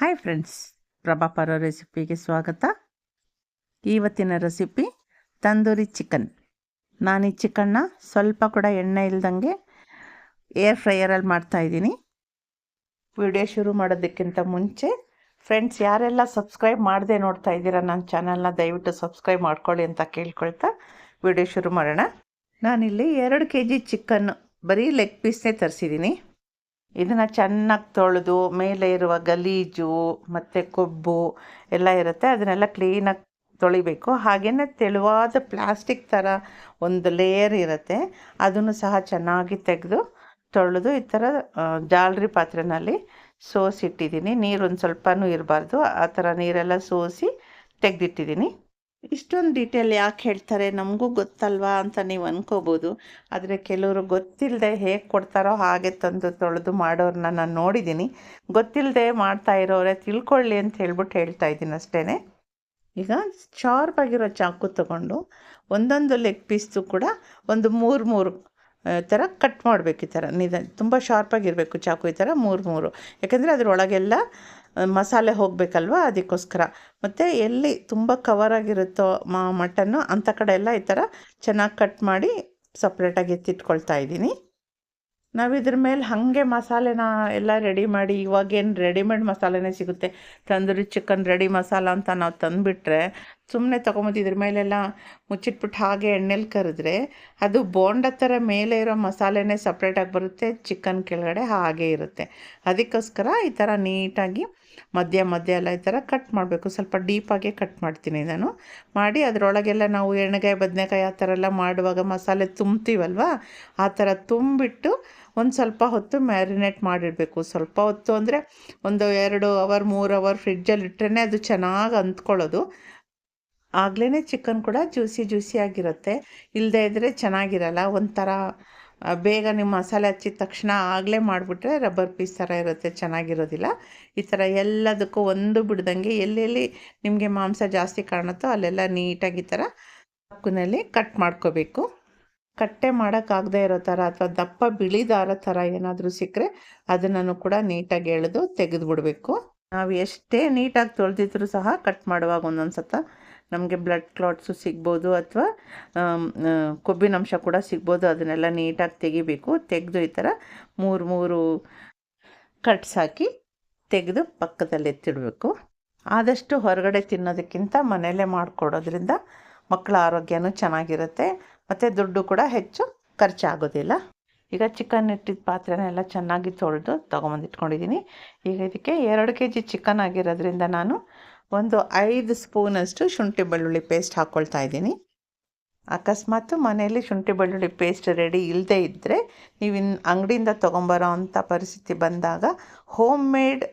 Hi friends, ಪ್ರಭಾಪರ ರೆಸಿಪಿಗೆ ಸ್ವಾಗತ. ಇವತ್ತಿನ recipe tandoori chicken. ನಾನು ಈ ಚಿಕನ್ನ ಸ್ವಲ್ಪ ಕೂಡ ಎಣ್ಣೆ ಇಲ್ದಂಗೆ ಏರ್ ಫ್ರೈಯರಲ್ಲಿ ಮಾಡ್ತಾಯಿದ್ದೀನಿ. ವಿಡಿಯೋ ಶುರು ಮಾಡೋದಕ್ಕಿಂತ ಮುಂಚೆ ಫ್ರೆಂಡ್ಸ್, ಯಾರೆಲ್ಲ ಸಬ್ಸ್ಕ್ರೈಬ್ ಮಾಡದೆ ನೋಡ್ತಾ ಇದ್ದೀರಾ ನನ್ನ ಚಾನಲ್ನ, ದಯವಿಟ್ಟು ಸಬ್ಸ್ಕ್ರೈಬ್ ಮಾಡ್ಕೊಳ್ಳಿ ಅಂತ ಕೇಳ್ಕೊಳ್ತಾ ವಿಡಿಯೋ ಶುರು ಮಾಡೋಣ. ನಾನಿಲ್ಲಿ 2 kg ಚಿಕನ್ ಬರೀ ಲೆಗ್ ಪೀಸ್ನೇ ತರಿಸಿದ್ದೀನಿ. ಇದನ್ನು ಚೆನ್ನಾಗಿ ತೊಳೆದು ಮೇಲೆ ಇರುವ ಗಲೀಜು ಮತ್ತು ಕೊಬ್ಬು ಎಲ್ಲ ಇರುತ್ತೆ, ಅದನ್ನೆಲ್ಲ ಕ್ಲೀನಾಗಿ ತೊಳಿಬೇಕು. ಹಾಗೆಯೇ ತೆಳುವಾದ ಪ್ಲಾಸ್ಟಿಕ್ ಥರ ಒಂದು ಲೇಯರ್ ಇರುತ್ತೆ, ಅದನ್ನು ಸಹ ಚೆನ್ನಾಗಿ ತೆಗೆದು ತೊಳೆದು ಈ ಥರ ಜಾಲರಿ ಪಾತ್ರೆಯಲ್ಲಿ ಸೋಸಿಟ್ಟಿದ್ದೀನಿ. ನೀರೊಂದು ಸ್ವಲ್ಪನೂ ಇರಬಾರ್ದು, ಆ ಥರ ನೀರೆಲ್ಲ ಸೋಸಿ ತೆಗೆದಿಟ್ಟಿದ್ದೀನಿ. ಇಷ್ಟೊಂದು ಡೀಟೇಲ್ ಯಾಕೆ ಹೇಳ್ತಾರೆ, ನಮಗೂ ಗೊತ್ತಲ್ವಾ ಅಂತ ನೀವು ಅಂದ್ಕೋಬೋದು. ಆದರೆ ಕೆಲವರು ಗೊತ್ತಿಲ್ಲದೆ ಹೇಗೆ ಕೊಡ್ತಾರೋ ಹಾಗೆ ತಂದು ತೊಳೆದು ಮಾಡೋರನ್ನ ನಾನು ನೋಡಿದ್ದೀನಿ. ಗೊತ್ತಿಲ್ಲದೆ ಮಾಡ್ತಾ ಇರೋರೆ ತಿಳ್ಕೊಳ್ಳಿ ಅಂತ ಹೇಳ್ತಾ ಇದ್ದೀನಿ ಅಷ್ಟೇ. ಈಗ ಶಾರ್ಪಾಗಿರೋ ಚಾಕು ತೊಗೊಂಡು ಒಂದೊಂದು ಲೆಗ್ ಪೀಸ್ದು ಕೂಡ ಒಂದು 3 ಥರ ಕಟ್ ಮಾಡಬೇಕು. ಈ ಥರ ತುಂಬ ಶಾರ್ಪಾಗಿರಬೇಕು ಚಾಕು, ಈ ಥರ 3 ಯಾಕೆಂದರೆ ಅದರೊಳಗೆಲ್ಲ ಮಸಾಲೆ ಹೋಗಬೇಕಲ್ವ, ಅದಕ್ಕೋಸ್ಕರ. ಮತ್ತು ಎಲ್ಲಿ ತುಂಬ ಕವರಾಗಿರುತ್ತೋ ಮಟನ್ನು ಅಂಥ ಕಡೆ ಎಲ್ಲ ಈ ಥರ ಚೆನ್ನಾಗಿ ಕಟ್ ಮಾಡಿ ಸಪ್ರೇಟಾಗಿ ಎತ್ತಿಟ್ಕೊಳ್ತಾ ಇದ್ದೀನಿ. ನಾವು ಇದ್ರ ಮೇಲೆ ಹಾಗೆ ಮಸಾಲೆನ ಎಲ್ಲ ರೆಡಿ ಮಾಡಿ, ಇವಾಗೇನು ರೆಡಿಮೇಡ್ ಮಸಾಲೆನೇ ಸಿಗುತ್ತೆ, ತಂದೂರಿ ಚಿಕನ್ ರೆಡಿ ಮಸಾಲ ಅಂತ ನಾವು ತಂದುಬಿಟ್ರೆ ಸುಮ್ಮನೆ ತೊಗೊಂಬಂದು ಇದ್ರ ಮೇಲೆಲ್ಲ ಮುಚ್ಚಿಟ್ಬಿಟ್ಟು ಹಾಗೆ ಎಣ್ಣೆಲಿ ಕರೆದ್ರೆ ಅದು ಬೋಂಡ ಥರ ಮೇಲೆ ಇರೋ ಮಸಾಲೆನೇ ಸಪ್ರೇಟಾಗಿ ಬರುತ್ತೆ, ಚಿಕನ್ ಕೆಳಗಡೆ ಹಾಗೆ ಇರುತ್ತೆ. ಅದಕ್ಕೋಸ್ಕರ ಈ ಥರ ನೀಟಾಗಿ ಮಧ್ಯ ಎಲ್ಲ ಈ ಥರ ಕಟ್ ಮಾಡಬೇಕು. ಸ್ವಲ್ಪ ಡೀಪಾಗೆ ಕಟ್ ಮಾಡ್ತೀನಿ ನಾನು. ಮಾಡಿ ಅದರೊಳಗೆಲ್ಲ ನಾವು ಎಣ್ಣೆಗಾಯಿ ಬದನೆಕಾಯಿ ಆ ಥರ ಎಲ್ಲ ಮಾಡುವಾಗ ಮಸಾಲೆ ತುಂಬ್ತೀವಲ್ವ, ಆ ಥರ ತುಂಬಿಟ್ಟು ಒಂದು ಸ್ವಲ್ಪ ಹೊತ್ತು ಮ್ಯಾರಿನೇಟ್ ಮಾಡಿಡಬೇಕು. ಸ್ವಲ್ಪ ಹೊತ್ತು ಅಂದರೆ ಒಂದು 2 ಅವರ್ 3 ಅವರ್ ಫ್ರಿಡ್ಜಲ್ಲಿ ಇಟ್ಟರೆ ಅದು ಚೆನ್ನಾಗಿ ಅಂದ್ಕೊಳ್ಳೋದು. ಆಗಲೇ ಚಿಕನ್ ಕೂಡ ಜ್ಯೂಸಿಯಾಗಿರುತ್ತೆ. ಇಲ್ಲದೇ ಇದ್ದರೆ ಚೆನ್ನಾಗಿರಲ್ಲ, ಒಂಥರ ಬೇಗ ನಿಮ್ಮ ಮಸಾಲೆ ಹಚ್ಚಿದ ತಕ್ಷಣ ಆಗಲೇ ಮಾಡಿಬಿಟ್ರೆ ರಬ್ಬರ್ ಪೀಸ್ ಥರ ಇರುತ್ತೆ, ಚೆನ್ನಾಗಿರೋದಿಲ್ಲ. ಈ ಥರ ಎಲ್ಲದಕ್ಕೂ ಒಂದು ಬಿಡ್ದಂಗೆ ಎಲ್ಲೆಲ್ಲಿ ನಿಮಗೆ ಮಾಂಸ ಜಾಸ್ತಿ ಕಾಣುತ್ತೋ ಅಲ್ಲೆಲ್ಲ ನೀಟಾಗಿ ಈ ಥರ ಚಾಕುನಲ್ಲಿ ಕಟ್ ಮಾಡ್ಕೋಬೇಕು. ಕಟ್ಟೆ ಮಾಡೋಕ್ಕಾಗದೇ ಇರೋ ಥರ ಅಥವಾ ದಪ್ಪ ಬಿಳಿ ದಾರ ಥರ ಏನಾದರೂ ಸಿಕ್ಕರೆ ಅದನ್ನು ಕೂಡ ನೀಟಾಗಿ ಎಳೆದು ತೆಗೆದುಬಿಡಬೇಕು. ನಾವು ಎಷ್ಟೇ ನೀಟಾಗಿ ತೊಳೆದಿದ್ರೂ ಸಹ ಕಟ್ ಮಾಡುವಾಗ ಒಂದೊಂದು ಸತ ನಮಗೆ ಬ್ಲಡ್ ಕ್ಲಾಟ್ಸು ಸಿಗ್ಬೋದು ಅಥವಾ ಕೊಬ್ಬಿನಂಶ ಕೂಡ ಸಿಗ್ಬೋದು. ಅದನ್ನೆಲ್ಲ ನೀಟಾಗಿ ತೆಗಿಬೇಕು. ತೆಗೆದು ಈ ಥರ 3 ಕಟ್ಸ್ ಹಾಕಿ ತೆಗೆದು ಪಕ್ಕದಲ್ಲಿ ಎತ್ತಿಡಬೇಕು. ಆದಷ್ಟು ಹೊರಗಡೆ ತಿನ್ನೋದಕ್ಕಿಂತ ಮನೆಯಲ್ಲೇ ಮಾಡಿಕೊಡೋದ್ರಿಂದ ಮಕ್ಕಳ ಆರೋಗ್ಯನೂ ಚೆನ್ನಾಗಿರುತ್ತೆ ಮತ್ತು ದುಡ್ಡು ಕೂಡ ಹೆಚ್ಚು ಖರ್ಚಾಗೋದಿಲ್ಲ. ಈಗ ಚಿಕನ್ ಇಟ್ಟಿದ್ದ ಪಾತ್ರೆನೆಲ್ಲ ಚೆನ್ನಾಗಿ ತೊಳೆದು ತೊಗೊಂಬಂದಿಟ್ಕೊಂಡಿದ್ದೀನಿ. ಈಗ ಇದಕ್ಕೆ 2 kg ಚಿಕನ್ ಆಗಿರೋದ್ರಿಂದ ನಾನು ಒಂದು 5 ಸ್ಪೂನಷ್ಟು ಶುಂಠಿ ಬೆಳ್ಳುಳ್ಳಿ ಪೇಸ್ಟ್ ಹಾಕ್ಕೊಳ್ತಾ ಇದ್ದೀನಿ. ಅಕಸ್ಮಾತ್ ಮನೆಯಲ್ಲಿ ಶುಂಠಿ ಬೆಳ್ಳುಳ್ಳಿ ಪೇಸ್ಟ್ ರೆಡಿ ಇಲ್ಲದೇ ಇದ್ದರೆ ನೀವು ಅಂಗಡಿಯಿಂದ ತೊಗೊಂಬರೋ ಅಂಥ ಪರಿಸ್ಥಿತಿ ಬಂದಾಗ home made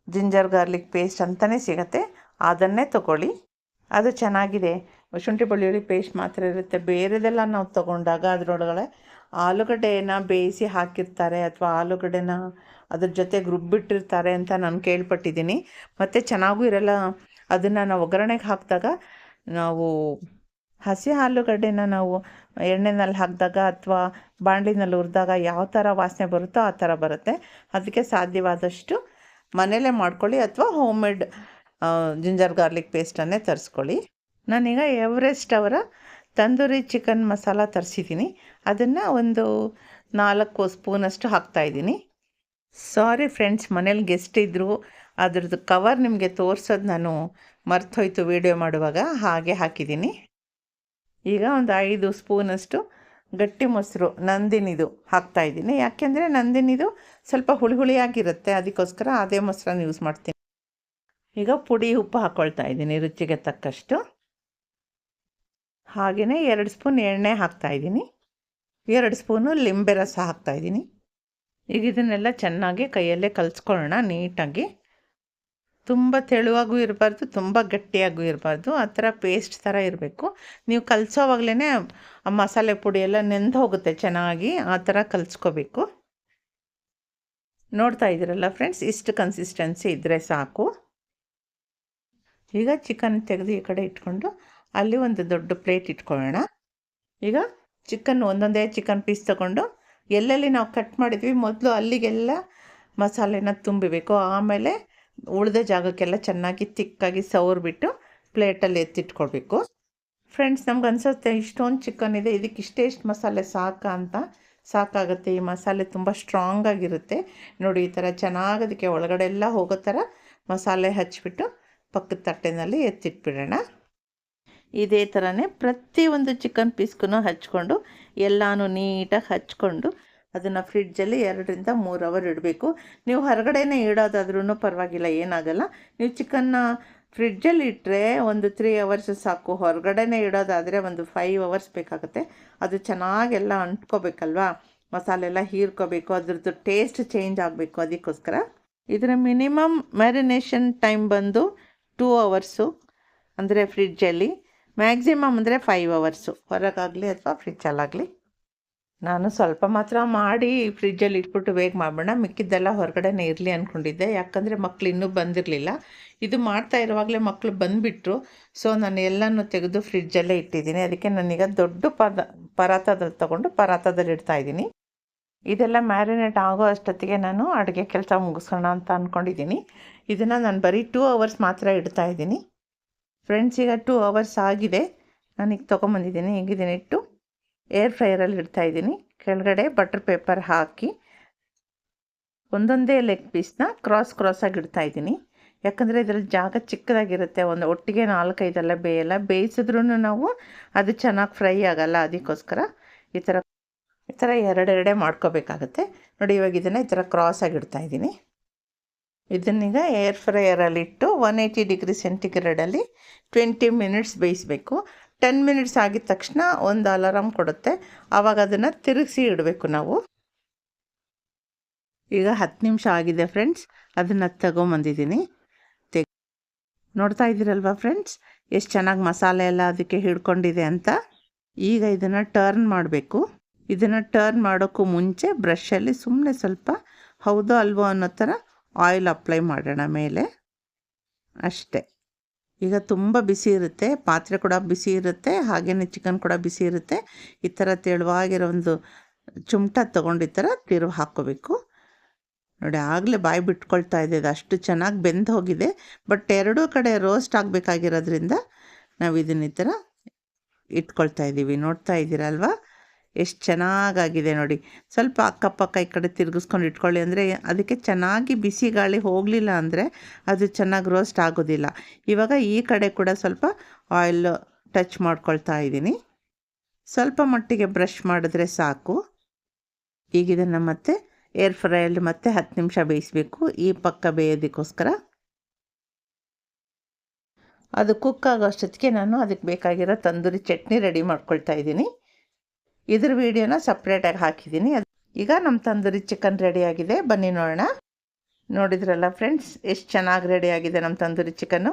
ginger garlic paste ಅಂತಲೇ ಸಿಗುತ್ತೆ, ಅದನ್ನೇ ತೊಗೊಳ್ಳಿ. ಅದು ಚೆನ್ನಾಗಿದೆ. ಶುಂಠಿ ಬೆಳ್ಳುಳ್ಳಿ ಪೇಸ್ಟ್ ಮಾತ್ರ ಇರುತ್ತೆ. ಬೇರೆದೆಲ್ಲ ನಾವು ತೊಗೊಂಡಾಗ ಅದರೊಳಗಡೆ ಆಲೂಗಡ್ಡೆನ ಬೇಯಿಸಿ ಹಾಕಿರ್ತಾರೆ ಅಥವಾ ಆಲೂಗಡ್ಡೆನ ಅದ್ರ ಜೊತೆಗೆ ರುಬ್ಬಿಟ್ಟಿರ್ತಾರೆ ಅಂತ ನಾನು ಕೇಳ್ಪಟ್ಟಿದ್ದೀನಿ. ಮತ್ತು ಚೆನ್ನಾಗೂ ಇರಲ್ಲ. ಅದನ್ನು ನಾವು ಒಗ್ಗರಣೆಗೆ ಹಾಕಿದಾಗ ನಾವು ಹಸಿ ಆಲೂಗಡ್ಡೆನ ನಾವು ಎಣ್ಣೆನಲ್ಲಿ ಹಾಕಿದಾಗ ಅಥವಾ ಬಾಣಲಿನಲ್ಲಿ ಹುರಿದಾಗ ಯಾವ ಥರ ವಾಸನೆ ಬರುತ್ತೋ ಆ ಥರ ಬರುತ್ತೆ. ಅದಕ್ಕೆ ಸಾಧ್ಯವಾದಷ್ಟು ಮನೆಯಲ್ಲೇ ಮಾಡ್ಕೊಳ್ಳಿ ಅಥವಾ ಹೋಮ್ ಮೇಡ್ ಜಿಂಜರ್ ಗಾರ್ಲಿಕ್ ಪೇಸ್ಟನ್ನೇ ತರಿಸ್ಕೊಳ್ಳಿ. ನಾನೀಗ ಎವರೆಸ್ಟ್ ಅವರ ತಂದೂರಿ ಚಿಕನ್ ಮಸಾಲ ತರಿಸಿದ್ದೀನಿ. ಅದನ್ನು ಒಂದು 4 ಸ್ಪೂನಷ್ಟು ಹಾಕ್ತಾಯಿದ್ದೀನಿ. ಸಾರಿ ಫ್ರೆಂಡ್ಸ್, ಮನೇಲಿ ಗೆಸ್ಟ್ ಇದ್ದರು, ಅದ್ರದ್ದು ಕವರ್ ನಿಮಗೆ ತೋರಿಸೋದು ನಾನು ಮರ್ತೋಯ್ತು ವಿಡಿಯೋ ಮಾಡುವಾಗ, ಹಾಗೆ ಹಾಕಿದ್ದೀನಿ. ಈಗ ಒಂದು 5 ಸ್ಪೂನಷ್ಟು ಗಟ್ಟಿ ಮೊಸರು ನಂದಿನಿದು ಹಾಕ್ತಾಯಿದ್ದೀನಿ. ಯಾಕೆಂದರೆ ನಂದಿನಿದು ಸ್ವಲ್ಪ ಹುಳಿಯಾಗಿರುತ್ತೆ, ಅದಕ್ಕೋಸ್ಕರ ಅದೇ ಮೊಸರನ್ನ ಯೂಸ್ ಮಾಡ್ತೀನಿ. ಈಗ ಪುಡಿ ಉಪ್ಪು ಹಾಕ್ಕೊಳ್ತಾ ಇದ್ದೀನಿ ರುಚಿಗೆ ತಕ್ಕಷ್ಟು. ಹಾಗೆಯೇ 2 ಸ್ಪೂನ್ ಎಣ್ಣೆ ಹಾಕ್ತಾಯಿದ್ದೀನಿ. 2 ಸ್ಪೂನು ಲಿಂಬೆ ರಸ ಹಾಕ್ತಾಯಿದ್ದೀನಿ. ಈಗ ಇದನ್ನೆಲ್ಲ ಚೆನ್ನಾಗಿ ಕೈಯಲ್ಲೇ ಕಲಿಸ್ಕೊಳ್ಳೋಣ ನೀಟಾಗಿ. ತುಂಬ ತೆಳುವಾಗೂ ಇರಬಾರ್ದು, ತುಂಬ ಗಟ್ಟಿಯಾಗೂ ಇರಬಾರ್ದು, ಆ ಥರ ಪೇಸ್ಟ್ ಥರ ಇರಬೇಕು. ನೀವು ಕಲಿಸೋವಾಗಲೇ ಆ ಮಸಾಲೆ ಪುಡಿ ಎಲ್ಲ ನೆಂದು ಹೋಗುತ್ತೆ ಚೆನ್ನಾಗಿ, ಆ ಥರ ಕಲಿಸ್ಕೋಬೇಕು. ನೋಡ್ತಾ ಇದ್ದೀರಲ್ಲ ಫ್ರೆಂಡ್ಸ್, ಇಷ್ಟು ಕನ್ಸಿಸ್ಟೆನ್ಸಿ ಇದ್ದರೆ ಸಾಕು. ಈಗ ಚಿಕನ್ ತೆಗೆದು ಈ ಕಡೆ ಇಟ್ಕೊಂಡು ಅಲ್ಲಿ ಒಂದು ದೊಡ್ಡ ಪ್ಲೇಟ್ ಇಟ್ಕೊಳ್ಳೋಣ. ಈಗ ಒಂದೊಂದೇ ಚಿಕನ್ ಪೀಸ್ ತೊಗೊಂಡು ಎಲ್ಲೆಲ್ಲಿ ನಾವು ಕಟ್ ಮಾಡಿದ್ವಿ ಮೊದಲು ಅಲ್ಲಿಗೆಲ್ಲ ಮಸಾಲೆನ ತುಂಬಿಬೇಕು. ಆಮೇಲೆ ಉಳಿದ ಜಾಗಕ್ಕೆಲ್ಲ ಚೆನ್ನಾಗಿ ತಿಕ್ಕಾಗಿ ಸವರ್ಬಿಟ್ಟು ಪ್ಲೇಟಲ್ಲಿ ಎತ್ತಿಟ್ಕೊಳ್ಬೇಕು. ಫ್ರೆಂಡ್ಸ್, ನಮ್ಗೆ ಅನಿಸುತ್ತೆ ಇಷ್ಟೊಂದು ಚಿಕನ್ ಇದೆ, ಇದಕ್ಕೆ ಇಷ್ಟು ಮಸಾಲೆ ಸಾಕಾ ಅಂತ. ಸಾಕಾಗುತ್ತೆ. ಈ ಮಸಾಲೆ ತುಂಬ ಸ್ಟ್ರಾಂಗ್ ಆಗಿರುತ್ತೆ ನೋಡಿ. ಈ ಥರ ಚೆನ್ನಾಗಿ ಅದಕ್ಕೆ ಒಳಗಡೆ ಎಲ್ಲ ಹೋಗೋ ಥರ ಮಸಾಲೆ ಹಚ್ಬಿಟ್ಟು ಪಕ್ಕದ ತಟ್ಟೆನಲ್ಲಿ ಎತ್ತಿಟ್ಬಿಡೋಣ. ಇದೇ ಥರನೇ ಪ್ರತಿಯೊಂದು ಚಿಕನ್ ಪೀಸ್ಗೂ ಹಚ್ಕೊಂಡು ಎಲ್ಲನೂ ನೀಟಾಗಿ ಹಚ್ಕೊಂಡು ಅದನ್ನು ಫ್ರಿಡ್ಜಲ್ಲಿ 2 ರಿಂದ 3 ಅವರ್ ಇಡಬೇಕು. ನೀವು ಹೊರಗಡೆನೇ ಇಡೋದಾದ್ರೂ ಪರವಾಗಿಲ್ಲ, ಏನಾಗಲ್ಲ. ನೀವು ಚಿಕನ್ನ ಫ್ರಿಡ್ಜಲ್ಲಿ ಇಟ್ಟರೆ ಒಂದು 3 ಅವರ್ಸ್ ಸಾಕು. ಹೊರಗಡೆನೇ ಇಡೋದಾದರೆ ಒಂದು 5 ಅವರ್ಸ್ ಬೇಕಾಗುತ್ತೆ. ಅದು ಚೆನ್ನಾಗೆಲ್ಲ ಅಂಟ್ಕೋಬೇಕಲ್ವಾ, ಮಸಾಲೆ ಎಲ್ಲ ಹೀರ್ಕೋಬೇಕು, ಅದ್ರದ್ದು ಟೇಸ್ಟ್ ಚೇಂಜ್ ಆಗಬೇಕು. ಅದಕ್ಕೋಸ್ಕರ ಇದರ ಮಿನಿಮಮ್ ಮ್ಯಾರಿನೇಷನ್ ಟೈಮ್ ಬಂದು 2 ಅವರ್ಸು, ಅಂದರೆ ಫ್ರಿಡ್ಜಲ್ಲಿ. ಮ್ಯಾಕ್ಸಿಮಮ್ ಅಂದರೆ 5 ಅವರ್ಸು, ಹೊರಗಾಗಲಿ ಅಥವಾ ಫ್ರಿಡ್ಜಲ್ಲಾಗಲಿ. ನಾನು ಸ್ವಲ್ಪ ಮಾತ್ರ ಮಾಡಿ ಫ್ರಿಡ್ಜಲ್ಲಿ ಇಟ್ಬಿಟ್ಟು ಬೇಗ ಮಾಡೋಣ, ಮಿಕ್ಕಿದ್ದೆಲ್ಲ ಹೊರಗಡೆನೇ ಇರಲಿ ಅಂದ್ಕೊಂಡಿದ್ದೆ. ಯಾಕಂದರೆ ಮಕ್ಕಳು ಇನ್ನೂ ಬಂದಿರಲಿಲ್ಲ. ಇದು ಮಾಡ್ತಾ ಇರುವಾಗಲೇ ಮಕ್ಕಳು ಬಂದುಬಿಟ್ರು. ಸೊ ನಾನು ಎಲ್ಲನೂ ತೆಗೆದು ಫ್ರಿಡ್ಜಲ್ಲೇ ಇಟ್ಟಿದ್ದೀನಿ. ಅದಕ್ಕೆ ನಾನೀಗ ದೊಡ್ಡ ಪರಾತದಲ್ಲಿ ತೊಗೊಂಡು ಪರಾತದಲ್ಲಿ ಇಡ್ತಾಯಿದ್ದೀನಿ. ಇದೆಲ್ಲ ಮ್ಯಾರಿನೇಟ್ ಆಗೋ ಅಷ್ಟೊತ್ತಿಗೆ ನಾನು ಅಡುಗೆ ಕೆಲಸ ಮುಗಿಸೋಣ ಅಂತ ಅಂದ್ಕೊಂಡಿದ್ದೀನಿ. ಇದನ್ನು ನಾನು ಬರೀ 2 ಅವರ್ಸ್ ಮಾತ್ರ ಇಡ್ತಾಯಿದ್ದೀನಿ. ಫ್ರೆಂಡ್ಸ್, ಈಗ 2 ಅವರ್ಸ್ ಆಗಿದೆ. ನಾನೀಗ ತೊಗೊಂಬಂದಿದ್ದೀನಿ. ಈಗ ಇದನ್ನಿಟ್ಟು ಏರ್ ಫ್ರೈಯರಲ್ಲಿ ಇಡ್ತಾಯಿದ್ದೀನಿ. ಕೆಳಗಡೆ ಬಟರ್ ಪೇಪರ್ ಹಾಕಿ ಒಂದೊಂದೇ ಲೆಗ್ ಪೀಸ್ನ ಕ್ರಾಸಾಗಿ ಇಡ್ತಾಯಿದ್ದೀನಿ. ಯಾಕಂದರೆ ಇದರಲ್ಲಿ ಜಾಗ ಚಿಕ್ಕದಾಗಿರುತ್ತೆ, ಒಂದು ಒಟ್ಟಿಗೆ 4-5 ಬೇಯಲ್ಲ. ಬೇಯಿಸಿದ್ರೂ ನಾವು ಅದು ಚೆನ್ನಾಗಿ ಫ್ರೈ ಆಗಲ್ಲ. ಅದಕ್ಕೋಸ್ಕರ ಈ ಥರ ಎರಡೆರಡೆ ಮಾಡ್ಕೋಬೇಕಾಗತ್ತೆ ನೋಡಿ. ಇವಾಗ ಇದನ್ನು ಈ ಥರ ಕ್ರಾಸಾಗಿ ಇಡ್ತಾಯಿದ್ದೀನಿ. ಇದನ್ನೀಗ ಏರ್ ಫ್ರೈಯರಲ್ಲಿಟ್ಟು 180 ಡಿಗ್ರಿ ಸೆಂಟಿಗ್ರೇಡಲ್ಲಿ 20 ಮಿನಿಟ್ಸ್ ಬೇಯಿಸಬೇಕು. 10 ಮಿನಿಟ್ಸ್ ಆಗಿದ ತಕ್ಷಣ ಒಂದು ಅಲಾರಾಮ್ ಕೊಡುತ್ತೆ. ಆವಾಗ ಅದನ್ನು ತಿರುಗಿಸಿ ಇಡಬೇಕು ನಾವು. ಈಗ 10 ನಿಮಿಷ ಆಗಿದೆ ಫ್ರೆಂಡ್ಸ್. ಅದನ್ನು ತಗೊಂಬಂದಿದ್ದೀನಿ. ನೋಡ್ತಾ ಇದ್ದೀರಲ್ವ ಫ್ರೆಂಡ್ಸ್, ಎಷ್ಟು ಚೆನ್ನಾಗಿ ಮಸಾಲೆ ಎಲ್ಲ ಅದಕ್ಕೆ ಹಿಡ್ಕೊಂಡಿದೆ ಅಂತ. ಈಗ ಇದನ್ನು ಟರ್ನ್ ಮಾಡಬೇಕು. ಇದನ್ನು ಟರ್ನ್ ಮಾಡೋಕ್ಕೂ ಮುಂಚೆ ಬ್ರಷಲ್ಲಿ ಸುಮ್ಮನೆ ಸ್ವಲ್ಪ ಹೌದೋ ಅಲ್ವೋ ಅನ್ನೋ ಥರ ಆಯಿಲ್ ಅಪ್ಲೈ ಮಾಡೋಣ ಮೇಲೆ, ಅಷ್ಟೇ. ಈಗ ತುಂಬ ಬಿಸಿ ಇರುತ್ತೆ, ಪಾತ್ರೆ ಕೂಡ ಬಿಸಿ ಇರುತ್ತೆ, ಹಾಗೆಯೇ ಚಿಕನ್ ಕೂಡ ಬಿಸಿ ಇರುತ್ತೆ. ಈ ಥರ ತೆಳುವಾಗಿರೋ ಒಂದು ಚುಮ್ಟ ತೊಗೊಂಡು ಈ ಥರ ತಿರುವು ಹಾಕ್ಕೋಬೇಕು ನೋಡಿ. ಆಗಲೇ ಬಾಯಿ ಬಿಟ್ಕೊಳ್ತಾ ಇದೆ, ಅದು ಅಷ್ಟು ಚೆನ್ನಾಗಿ ಬೆಂದು ಹೋಗಿದೆ. ಬಟ್ 2 ಕಡೆ ರೋಸ್ಟ್ ಆಗಬೇಕಾಗಿರೋದ್ರಿಂದ ನಾವು ಇದನ್ನ ಈ ಥರ ಇಟ್ಕೊಳ್ತಾ ಇದ್ದೀವಿ. ನೋಡ್ತಾ ಇದ್ದೀರಲ್ವ ಎಷ್ಟು ಚೆನ್ನಾಗಾಗಿದೆ ನೋಡಿ. ಸ್ವಲ್ಪ ಅಕ್ಕಪಕ್ಕ ಈ ಕಡೆ ತಿರುಗಿಸ್ಕೊಂಡು ಇಟ್ಕೊಳ್ಳಿ, ಅಂದರೆ ಅದಕ್ಕೆ ಚೆನ್ನಾಗಿ ಬಿಸಿ ಗಾಳಿ ಹೋಗಲಿಲ್ಲ ಅಂದರೆ ಅದು ಚೆನ್ನಾಗಿ ರೋಸ್ಟ್ ಆಗೋದಿಲ್ಲ. ಇವಾಗ ಈ ಕಡೆ ಕೂಡ ಸ್ವಲ್ಪ ಆಯಿಲ್ ಟಚ್ ಮಾಡ್ಕೊಳ್ತಾ ಇದ್ದೀನಿ. ಸ್ವಲ್ಪ ಮಟ್ಟಿಗೆ ಬ್ರಷ್ ಮಾಡಿದ್ರೆ ಸಾಕು. ಈಗ ಇದನ್ನು ಮತ್ತೆ ಏರ್ ಫ್ರೈಯಲ್ಲಿ ಮತ್ತೆ 10 ನಿಮಿಷ ಬೇಯಿಸಬೇಕು, ಈ ಪಕ್ಕ ಬೇಯೋದಕ್ಕೋಸ್ಕರ. ಅದು ಕುಕ್ ಆಗೋ ಅಷ್ಟೊತ್ತಿಗೆ ನಾನು ಅದಕ್ಕೆ ಬೇಕಾಗಿರೋ ತಂದೂರಿ ಚಟ್ನಿ ರೆಡಿ ಮಾಡ್ಕೊಳ್ತಾ ಇದ್ದೀನಿ. ಇದ್ರ ವಿಡಿಯೋನ ಸಪ್ರೇಟಾಗಿ ಹಾಕಿದ್ದೀನಿ. ಈಗ ನಮ್ಮ ತಂದೂರಿ ಚಿಕನ್ ರೆಡಿಯಾಗಿದೆ, ಬನ್ನಿ ನೋಡೋಣ. ನೋಡಿದ್ರಲ್ಲ ಫ್ರೆಂಡ್ಸ್, ಎಷ್ಟು ಚೆನ್ನಾಗಿ ರೆಡಿಯಾಗಿದೆ ನಮ್ಮ ತಂದೂರಿ ಚಿಕನ್ನು.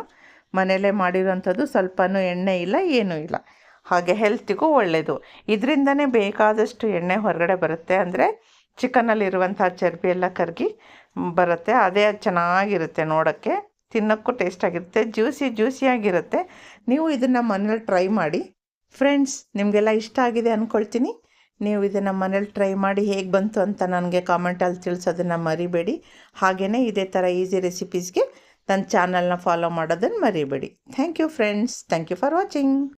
ಮನೆಯಲ್ಲೇ ಮಾಡಿರೋಂಥದ್ದು, ಸ್ವಲ್ಪನೂ ಎಣ್ಣೆ ಇಲ್ಲ, ಏನೂ ಇಲ್ಲ. ಹಾಗೆ ಹೆಲ್ತಿಗೂ ಒಳ್ಳೆಯದು. ಇದರಿಂದನೇ ಬೇಕಾದಷ್ಟು ಎಣ್ಣೆ ಹೊರಗಡೆ ಬರುತ್ತೆ, ಅಂದರೆ ಚಿಕನ್ನಲ್ಲಿರುವಂಥ ಚರ್ಬಿ ಎಲ್ಲ ಕರಗಿ ಬರುತ್ತೆ. ಅದೇ ಚೆನ್ನಾಗಿರುತ್ತೆ ನೋಡೋಕ್ಕೆ, ತಿನ್ನೋಕ್ಕೂ ಟೇಸ್ಟಾಗಿರುತ್ತೆ, ಜ್ಯೂಸಿಯಾಗಿರುತ್ತೆ. ನೀವು ಇದನ್ನು ಮನೇಲಿ ಟ್ರೈ ಮಾಡಿ ಫ್ರೆಂಡ್ಸ್. ನಿಮಗೆಲ್ಲ ಇಷ್ಟ ಆಗಿದೆ ಅಂದ್ಕೊಳ್ತೀನಿ. ನೀವು ಇದನ್ನು ಮನೇಲಿ ಟ್ರೈ ಮಾಡಿ ಹೇಗೆ ಬಂತು ಅಂತ ನನಗೆ ಕಾಮೆಂಟಲ್ಲಿ ತಿಳಿಸೋದನ್ನು ಮರಿಬೇಡಿ. ಹಾಗೆಯೇ ಇದೇ ಥರ ಈಸಿ ರೆಸಿಪೀಸ್ಗೆ ನನ್ನ ಚಾನಲ್ನ ಫಾಲೋ ಮಾಡೋದನ್ನು ಮರಿಬೇಡಿ. Thank you friends. Thank you for watching.